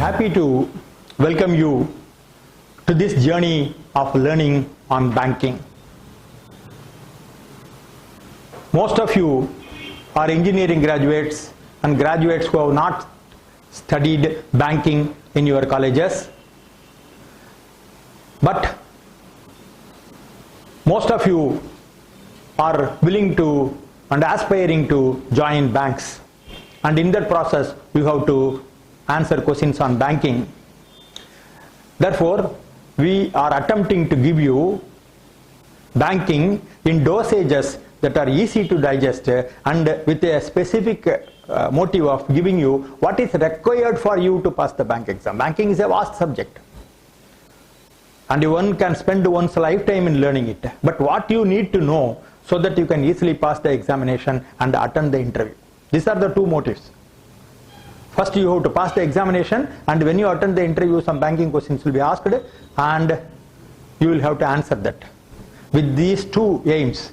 happy to welcome you to this journey of learning on banking. Most of you are engineering graduates and graduates who have not studied banking in your colleges, but most of you are willing to and aspiring to join banks, and in that process you have to answer questions on banking. Therefore, we are attempting to give you banking in dosages that are easy to digest and with a specific motive of giving you what is required for you to pass the bank exam. Banking is a vast subject and one can spend one's lifetime in learning it. But what you need to know so that you can easily pass the examination and attend the interview. These are the two motives. First, you have to pass the examination, and when you attend the interview, some banking questions will be asked and you will have to answer that. With these two aims,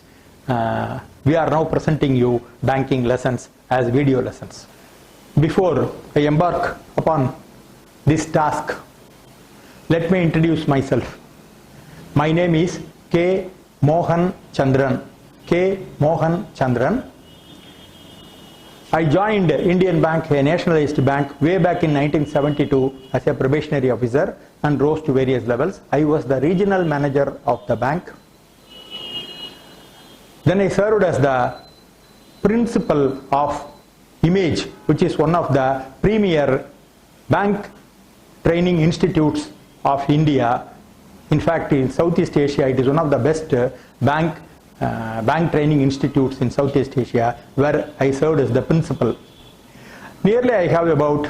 we are now presenting you banking lessons as video lessons. Before I embark upon this task, let me introduce myself. My name is K. Mohan Chandran. K. Mohan Chandran. I joined Indian Bank, a nationalized bank, way back in 1972 as a probationary officer and rose to various levels. I was the regional manager of the bank. Then I served as the principal of Image, which is one of the premier bank training institutes of India. In fact, in Southeast Asia, it is one of the best bank training institutes in Southeast Asia, where I served as the principal. Nearly I have about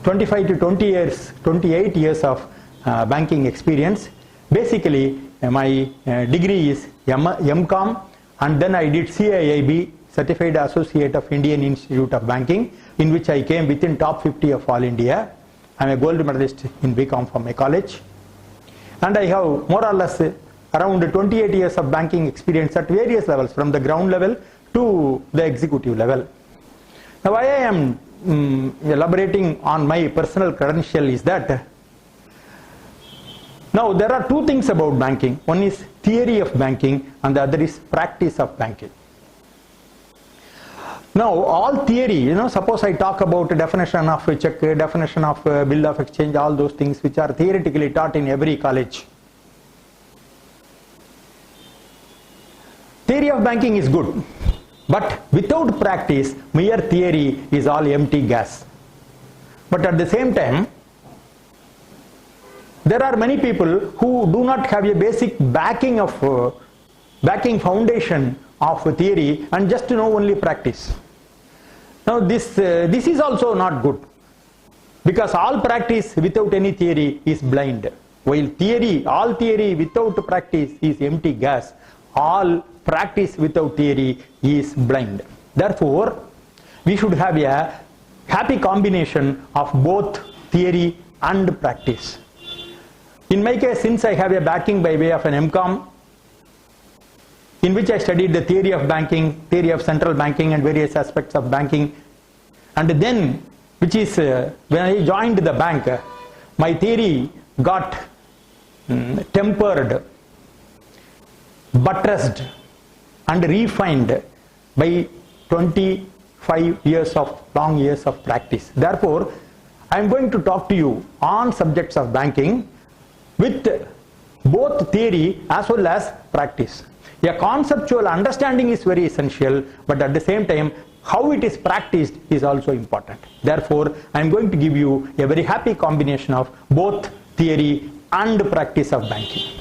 25 to 28 years of banking experience. Basically, my degree is MCOM, and then I did CIIB, Certified Associate of Indian Institute of Banking, in which I came within top 50 of all India. I am a gold medalist in BCom from my college. And I have more or less around 28 years of banking experience at various levels, from the ground level to the executive level. Now, why I am elaborating on my personal credential is that now there are two things about banking. One is theory of banking and the other is practice of banking. Now, all theory, suppose I talk about definition of check, definition of bill of exchange, all those things which are theoretically taught in every college. Theory of banking is good, but without practice, mere theory is all empty gas. But at the same time, there are many people who do not have a basic backing foundation of theory and just know only practice. Now this is also not good, because all practice without any theory is blind. While all theory without practice is empty gas, all practice without theory is blind. Therefore, we should have a happy combination of both theory and practice. In my case, since I have a backing by way of an MCOM, in which I studied the theory of banking, theory of central banking and various aspects of banking, and then, which is when I joined the bank, my theory got tempered, buttressed and refined by 25 long years of practice. Therefore, I am going to talk to you on subjects of banking with both theory as well as practice. A conceptual understanding is very essential, but at the same time, how it is practiced is also important. Therefore, I am going to give you a very happy combination of both theory and practice of banking.